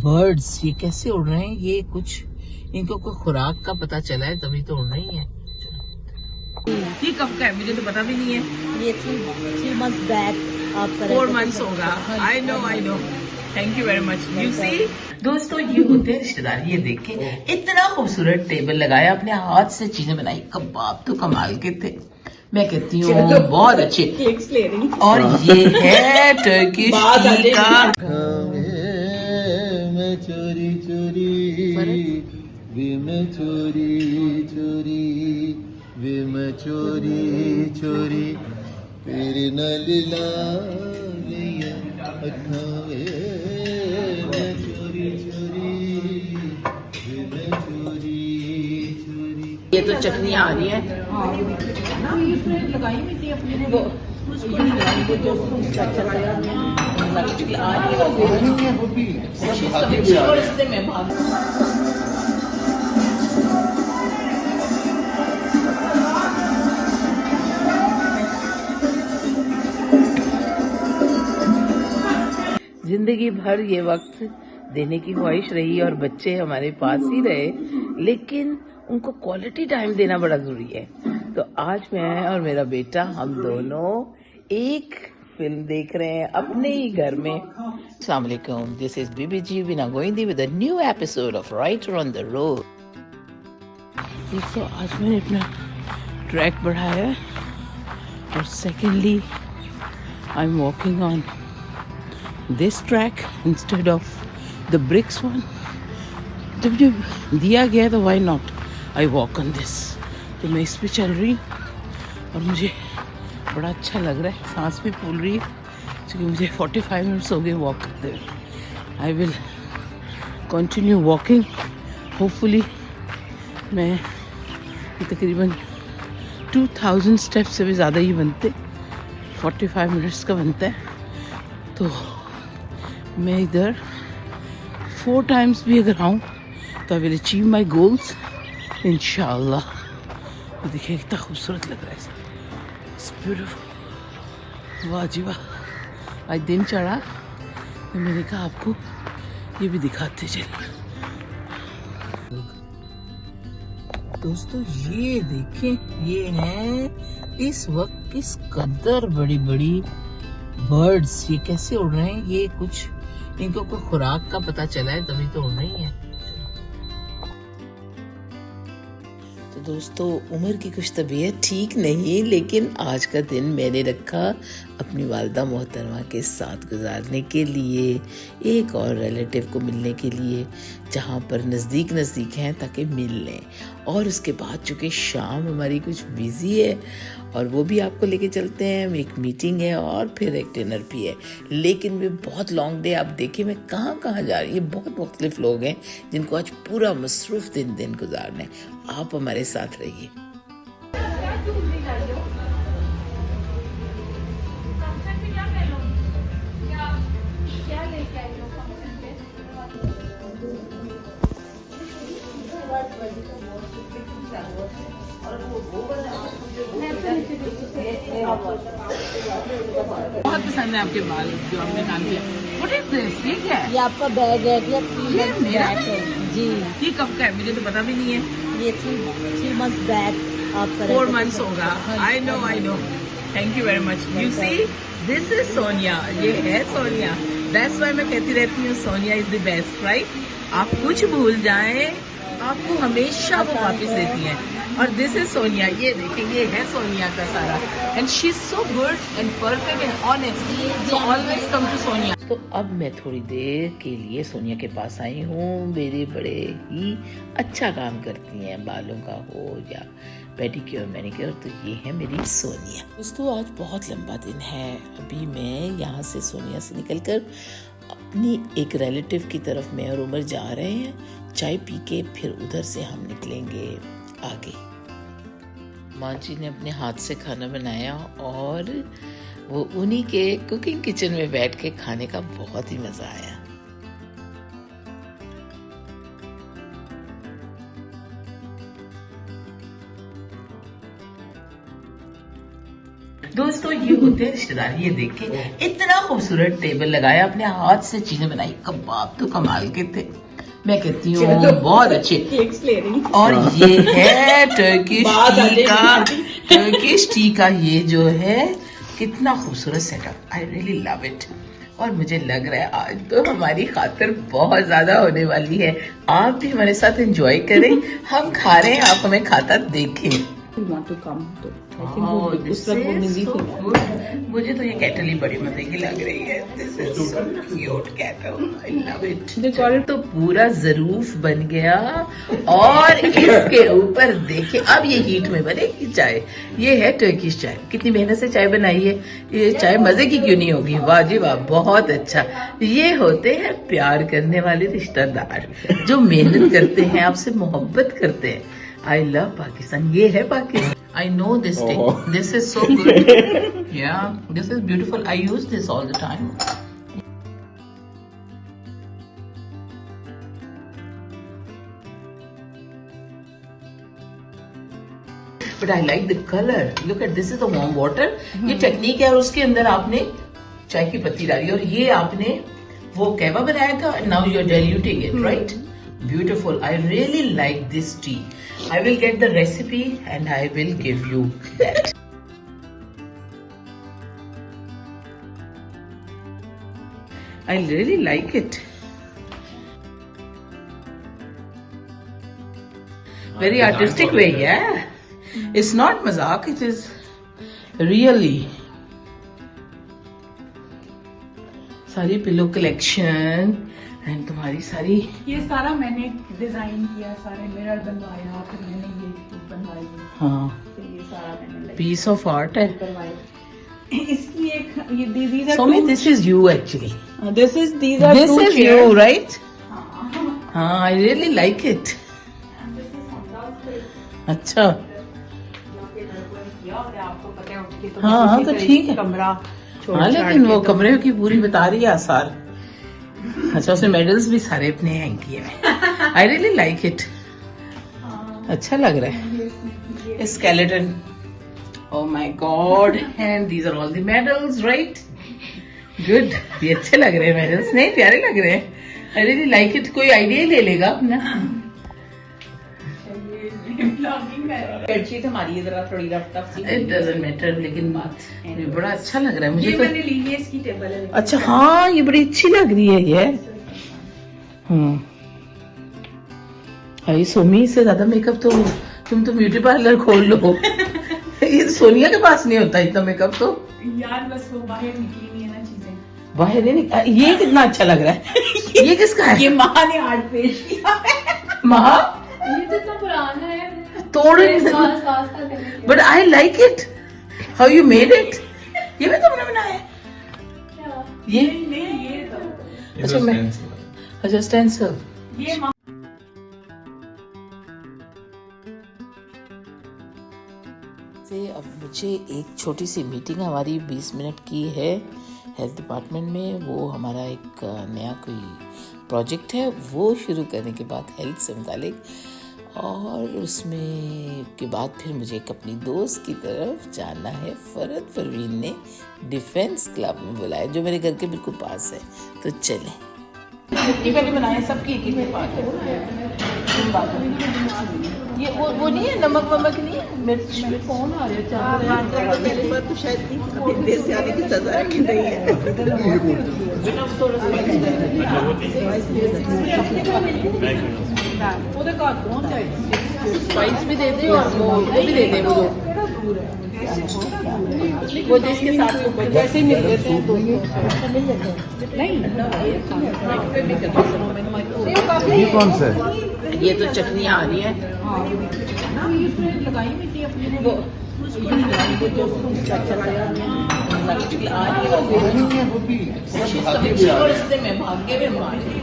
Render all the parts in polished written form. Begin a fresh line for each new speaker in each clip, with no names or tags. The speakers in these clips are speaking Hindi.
बर्ड्स ये कैसे उड़ रहे हैं? ये कुछ इनको कोई खुराक का पता चला है तभी तो उड़ रही है। ये कब का है मुझे तो पता भी नहीं है।
ये 3 months बैक आपका
4 months होगा। I know thank you very much. You see दोस्तों, ये होते हैं रिश्तेदार। ये देखे इतना खूबसूरत टेबल लगाया, अपने हाथ से चीजें बनाई। कबाब तो कमाल के थे, मैं कहती हूँ बहुत अच्छे। और ये है टर्किश टीका।
मैं चोरी चोरी वे मैं चोरी चोरी वे मैं चोरी चोरी तेरे नाल लालियां अखां वे मैं चोरी चोरी वे मैं चोरी चोरी।
ये तो चटनियाँ आ रही है। लगाई हुई थी अपने वो जिंदगी भर ये वक्त देने की ख्वाहिश रही और बच्चे हमारे पास ही रहे, लेकिन उनको क्वालिटी टाइम देना बड़ा जरूरी है। तो आज मैं और मेरा बेटा हम दोनों एक फिल्म देख रहे हैं अपने ही घर में। अस्सलाम वालेकुम, this is Bibi ji Bina Goindi with a new episode of writer on the road. दोस्तों, आज मैंने अपना ट्रैक बढ़ाया है और secondly I am walking on this track instead of the bricks one. जब जब दिया गया तो why not I walk on this। तो मैं इस पे चल रही हूँ और मुझे बड़ा अच्छा लग रहा है, सांस भी फूल रही है क्योंकि मुझे 45 मिनट्स हो गए वॉक करते हुए। I will continue walking. Hopefully मैं तकरीबन 2000 स्टेप्स से भी ज़्यादा ही बनते, 45 मिनट्स का बनता है। तो मैं इधर 4 times भी अगर आऊँ तो I will achieve my goals इंशाल्लाह। देखिए कितना खूबसूरत लग रहा है, इट्स ब्यूटीफुल। वाह जी वाह, आज दिन चढ़ा तो मैंने कहा आपको ये भी दिखाते चलिए। दोस्तों ये देखें, ये है इस वक्त किस कदर बड़ी बड़ी बर्ड्स ये कैसे उड़ रहे हैं? ये कुछ इनको कोई खुराक का पता चला है तभी तो उड़ रही है। तो दोस्तों, उमर की कुछ तबीयत ठीक नहीं, लेकिन आज का दिन मैंने रखा अपनी वालदा मोहतरमा के साथ गुजारने के लिए, एक और रिलेटिव को मिलने के लिए जहाँ पर नज़दीक हैं ताकि मिल लें। और उसके बाद चूँकि शाम हमारी कुछ बिज़ी है और वो भी आपको लेके चलते हैं, एक मीटिंग है और फिर एक डिनर भी है। लेकिन वे बहुत लॉन्ग डे, आप देखिए मैं कहाँ कहाँ जा रही है। बहुत मुख्तलिफ लोग हैं जिनको आज पूरा मसरूफ़ दिन गुजारना है। आप हमारे साथ रहिए। बहुत पसंद है आपके बाल जो आपने काम किया। What is this? ये क्या है?
ये आपका बैग है क्या? 3
ये
months
मेरा
बैक है जी।
ये कब का है मुझे तो पता भी नहीं है।
ये 3 months बैक आपका
4 months होगा। I know thank you very much. You see this is Sonia, ये है सोनिया। दैट्स व्हाई मैं कहती रहती हूँ Sonia is the best, right. आप कुछ भूल जाएं आपको हमेशा वो वापस देती हैं। और दिस इज सोनिया, ये देखिए ये है सोनिया का सारा, and she is so good and perfect and honest, so always come to Sonia. तो अब मैं थोड़ी देर के लिए सोनिया के पास आई हूँ। मेरे बड़े ही अच्छा काम करती हैं, बालों का हो या पेडिक्योर मैनिक्योर। तो ये है मेरी सोनिया। दोस्तों, आज बहुत लंबा दिन है। अभी मैं यहाँ से सोनिया से निकलकर अपनी एक रिलेटिव की तरफ मैं और उमर जा रहे हैं। चाय पी के फिर उधर से हम निकलेंगे आगे। माँ जी ने अपने हाथ से खाना बनाया और वो उन्हीं के कुकिंग किचन में बैठ के खाने का बहुत ही मजा आया। दोस्तों ये होते हैं रिश्तेदार। ये देखिए इतना खूबसूरत टेबल लगाया, अपने हाथ से चीजें बनाई, कबाब तो कमाल के थे, मैं कहती हूँ बहुत अच्छे। और ये है टर्किश टी का, टर्किश टी का ये जो है कितना खूबसूरत setup, I really love it. और मुझे लग रहा है आज तो हमारी खातिर बहुत ज्यादा होने वाली है। आप भी हमारे साथ एंजॉय करें, हम खा रहे हैं, आप हमें खाता देखें। मुझे तो ये केटल ही बड़ी मजे की लग रही है। This is so cute kettle, I love it. तो पूरा ज़रूफ बन गया और इसके ऊपर देखिए अब ये हीट में बनेगी चाय। ये है टर्किश चाय, कितनी मेहनत से चाय बनाई है, ये चाय मजे की क्यों नहीं होगी। वाह जी वाह, बहुत अच्छा। ये होते हैं प्यार करने वाले रिश्तेदार जो मेहनत करते हैं, आपसे मोहब्बत करते हैं। आई लव पाकिस्तान, ये है Pakistan. I know this thing. This is so good. Yeah, this is beautiful. I use this all the time. But I like the color. Look at this is the warm water. ये टेक्निक है और उसके अंदर आपने चाय की पत्ती डाली और ये आपने वो कहवा बनाया था. Now you are diluting it, right? Beautiful. I really like this tea. I will get the recipe and I will give you that. I really like it. Very artistic way, yeah. It's not mazak, it is really. सारी पिलो कलेक्शन एंड तुम्हारी सारी,
ये सारा मैंने डिजाइन किया, सारे मिरर बनवाया, फिर मैंने ये बनवाई।
हाँ,
तो ये सारा मैंने
पीस ऑफ आर्ट है।
करवाया। इसकी एक ये these are
Soumi,
two-
this is you actually.
This is these are
This
two
is
chairs.
you, right?
हाँ।
हाँ, I really like it. अच्छा,
आपको पता है उठ के तो
हाँ, हाँ, तो ठीक है।
कमरा छोड़
हाँ,
छाड़
लेकिन
के
वो
तो-
कमरे की पूरी बता रही है आसार। अच्छा, उसने मेडल्स भी सारे अपने हैंग किए हैं। आई रियली लाइक इट, अच्छा लग रहा है। Skeleton, oh my God, and these are all the medals, right? Good, ये अच्छे लग रहे हैं मेडल्स, नहीं प्यारे लग रहे हैं। I really like it. कोई आइडिया ले लेगा अपना।
बेडशीट हमारी है जरा थोड़ी रफ टफ सी।
इट डजंट मैटर, लेकिन ये बड़ा अच्छा लग रहा है मुझे
ये
तो।
मैंने ली है, इसकी टेबल है।
अच्छा, हाँ, ये बड़ी अच्छी लग रही है ये। सोमी से ज्यादा मेकअप तो तुम तो ब्यूटी पार्लर खोल लो। ये सोनिया के पास नहीं होता इतना मेकअप तो।
यार बस वो बाहर निकली नहीं है ना चीजें।
बाहर नहीं। ये कितना अच्छा लग रहा है। ये किसका है?
ये माँ ने आर्ट पेश किया।
माँ
ये तो इतना पुराना है,
तोड़,
सास का colour.
But I like it. How you made it? ये भी तुमने बनाया? ये
नहीं ये तो
अच्छा, मैं अच्छा स्टेंसिल।
ये माँ
से अब मुझे एक छोटी सी मीटिंग हमारी 20 मिनट की है हेल्थ डिपार्टमेंट में। वो हमारा एक नया कोई प्रोजेक्ट है, वो शुरू करने के बाद हेल्थ से मुतालिक, और उसमें के बाद फिर मुझे एक अपनी दोस्त की तरफ जाना है। फरद परवीन ने डिफेंस क्लब में बुलाया जो मेरे घर के बिल्कुल पास है, तो चलें। ये मैंने बनाया, सबकी एक एक बात है। ये वो नहीं है, नमक वमक नहीं है, मिर्च कौन आ रहा है? पहली बार तो शायद देर से आने की सजा है कि नहीं है। स्पाइस भी दे दे और वो भी दे दे, वो जिसके साथ वो जैसे ही मिल लेते हैं तो मिल जाते हैं। नहीं,
ये कौन सा है?
ये तो चटनियाँ आ रही हैं।
लगाई हुई थी अपनी
वो में भाग्य में मारे।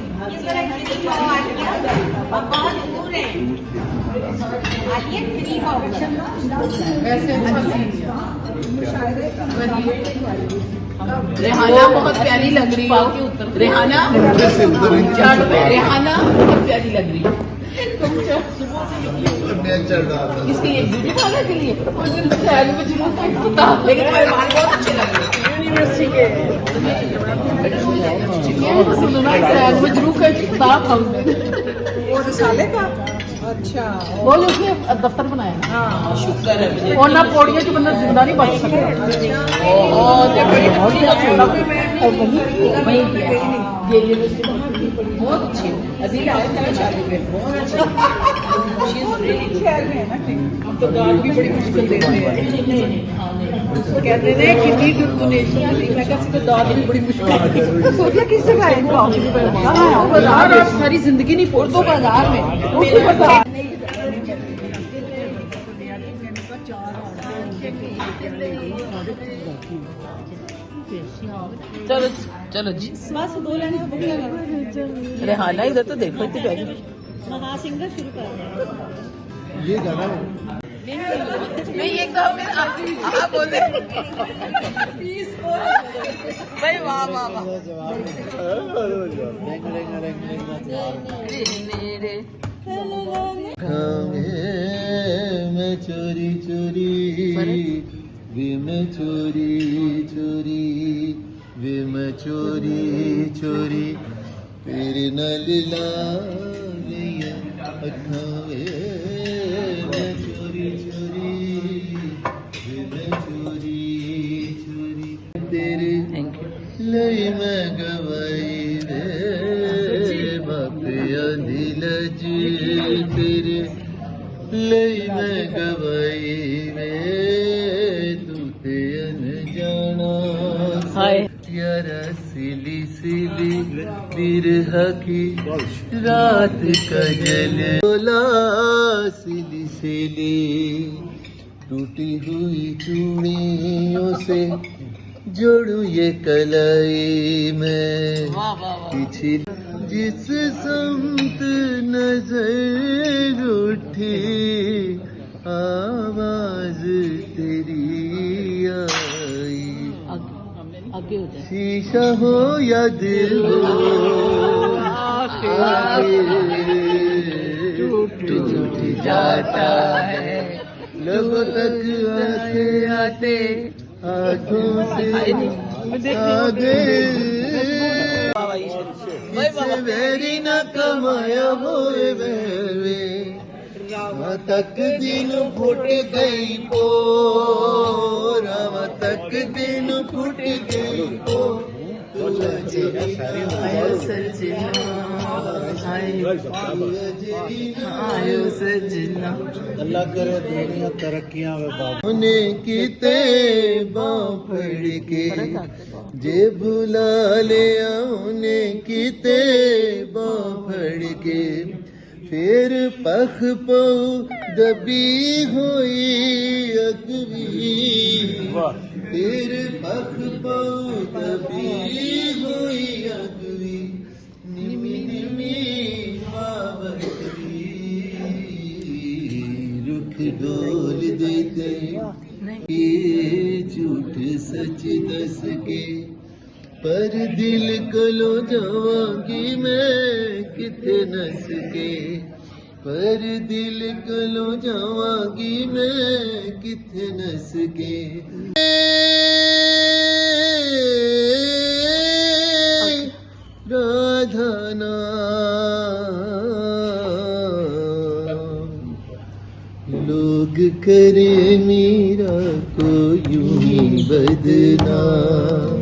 रेहाना बहुत प्यारी लग रही हो। रेहाना, रेहाना बहुत प्यारी लग रही हो।
नेचर डाल
किसके लिए? ब्यूटी पार्लर के लिए? सैंडविच लेकिन हमारे बाल बहुत अच्छे लग रहे हैं यूनिवर्सिटी के। सैंडविच रू का किताब खाऊंगा
वो रसाले का अच्छा
वो जो उसने दफ्तर बनाया है। हाँ शुक्र है मुझे। और ना पौड़ियों के बंदा जिंदा नहीं बच सकता। वही किया ये यूनिवर्सिटी बहुत अच्छी है। अजील आया था शादी में बहुत अच्छी।
शहर में है ना हम तो गार्ड भी बड़ी मुश्किल देते हैं कहते हैं कि नीड डोनेशन मैं कहती तो दाद भी बड़ी मुश्किल सोचा किस जगह है बाजार और सारी जिंदगी नहीं फोड़ दो बाजार में
चलो चलो जी।
बस 2 लाइन तो बुक लगा
रेहाना इधर तो देखो इतनी प्यारी।
महासिंगर शुरू कर
ये गाना
नहीं ये कहो फिर आप बोले भाई वाह वाह वाह।
मैं चोरी चोरी वे मैं चोरी चोरी वे मैं चोरी चोरी तेरे नाल लालियां अखां वे मैं चोरी चोरी वे मैं चोरी चोरी तेरे ਲਈ मैं गवाई वे बापिया दिल जी तेरे ਲਈ मैं गवाई वे तू ते अनजाना यारा सिली सिली बिरह की रात का जल बोला सिली सिली टूटी हुई चूड़ियों से जोड़ू ये कलाई में पीछे जिस समत नजर उठी आवाज तेरी आई
आगे हो जाए।
शीशा हो या दिल हो टूट जाता है लोगों तक आते आते आँखों से आगे वेरी न कमाया होए वेवे रावा तक दिन फुट गई पो रावा तक दिन फुट गई पो
आयो सजना आयो सजना
अल्लाह करे दुनिया तरक्कियां वे बाबा ने किते बाँ फड़ के जे बुला ले आउने किते बाँ फड़ के फिर पख पौ दबी हुई अगवी फिर पख पौ दबी हुई अगवी निमी निमी बावरी रुख डोल देते ये झूठ सच दस के पर दिल कलो जावांगी मैं किथे नस के पर दिल कलो जावांगी मैं किथे नस के राधा नाम लोग करे मीरा को यूं ही बदनाम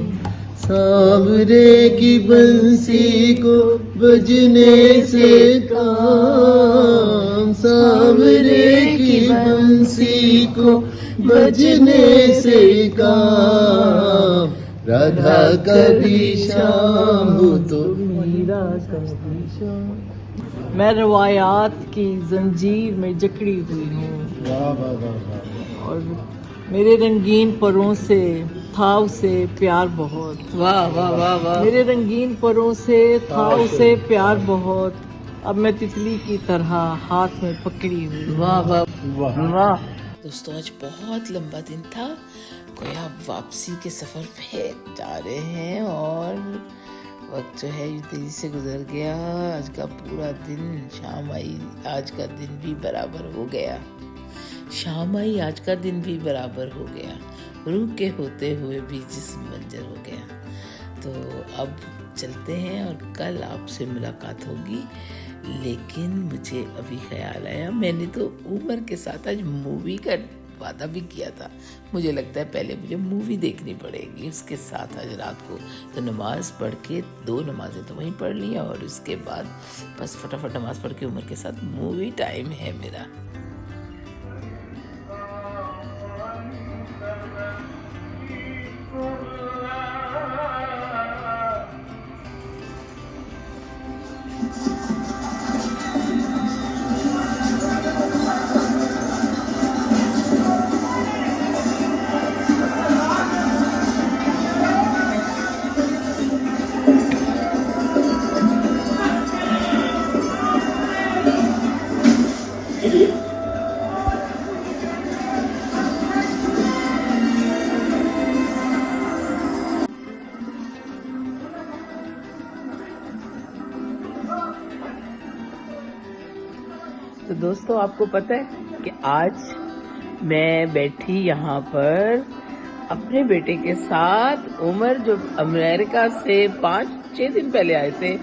सांवरे की बंसी को बजने से काम सांवरे की बंसी को बजने से काम राधा कभी शाम हो तो मीरा कभी शाम।
मैं रवायात की जंजीर में जकड़ी हुई हूँ
वाह वाह वाह वाह
और मेरे रंगीन परों से था उसे प्यार बहुत।
वाह वाह वाह वाह।
मेरे रंगीन परों से था उसे प्यार बहुत। अब मैं तितली की तरह हाथ में पकड़ी हुई।
वाह वाह
वाह
वाह। दोस्तों आज बहुत लंबा दिन था, गोया वापसी के सफर पे जा रहे हैं और वक्त जो है ये तेजी से गुजर गया। आज का पूरा दिन, शाम आई, आज का दिन भी बराबर हो गया। शाम आई, आज का दिन भी बराबर हो गया। रूह के होते हुए भी जिस्म बंजर हो गया। तो अब चलते हैं और कल आपसे मुलाकात होगी। लेकिन मुझे अभी ख्याल आया, मैंने तो उमर के साथ आज मूवी का वादा भी किया था। मुझे लगता है पहले मुझे मूवी देखनी पड़ेगी, उसके साथ आज रात को तो नमाज पढ़ के 2 नमाजें तो वहीं पढ़ ली और उसके बाद बस फटाफट नमाज पढ़ के उमर के साथ मूवी टाइम है मेरा। तो दोस्तों, आपको पता है कि आज मैं बैठी यहाँ पर अपने बेटे के साथ। उमर जो अमेरिका से 5-6 दिन पहले आए थे,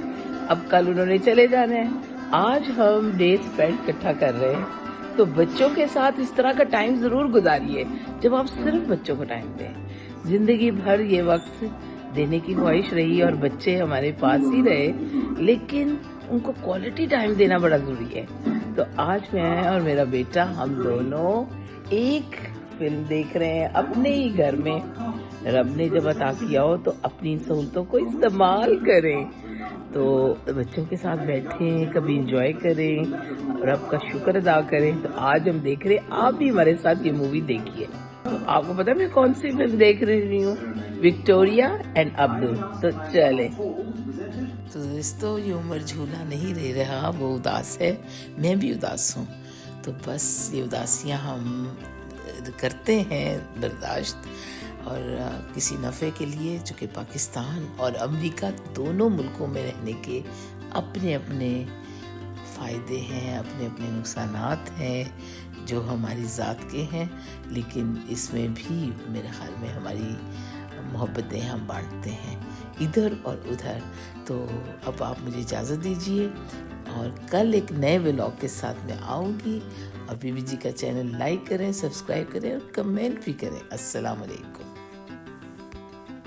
अब कल उन्होंने चले जाना है। आज हम डे स्पेंड इकट्ठा कर रहे हैं। तो बच्चों के साथ इस तरह का टाइम जरूर गुजारिए जब आप सिर्फ बच्चों को टाइम दें। जिंदगी भर ये वक्त देने की ख्वाहिश रही और बच्चे हमारे पास ही रहे, लेकिन उनको क्वालिटी टाइम देना बड़ा जरूरी है। तो आज मैं और मेरा बेटा, हम दोनों एक फिल्म देख रहे हैं अपने ही घर में। रब ने जब अता किया हो तो अपनी सहूलतों को इस्तेमाल करें। तो बच्चों के साथ बैठें, कभी एंजॉय करें, रब का शुक्र अदा करें। तो आज हम देख रहे हैं, आप भी हमारे साथ ये मूवी देखिए। तो आपको पता है मैं कौन सी फिल्म देख रही हूँ? Victoria and Abdul. तो चले। तो दोस्तों, ये उमर झूला नहीं ले रहा, वो उदास है, मैं भी उदास हूँ। तो बस ये उदासियाँ हम करते हैं बर्दाश्त, और किसी नफ़े के लिए, जो कि पाकिस्तान और अमेरिका दोनों मुल्कों में रहने के अपने अपने फ़ायदे हैं, अपने अपने नुकसानात हैं जो हमारी ज़ात के हैं। लेकिन इसमें भी मेरे ख्याल में हमारी मोहब्बतें हम बांटते हैं इधर और उधर। तो अब आप मुझे इजाज़त दीजिए और कल एक नए व्लॉग के साथ मैं आऊँगी। और बीबी जी का चैनल लाइक करें, सब्सक्राइब करें और कमेंट भी करें। अस्सलाम वालेकुम।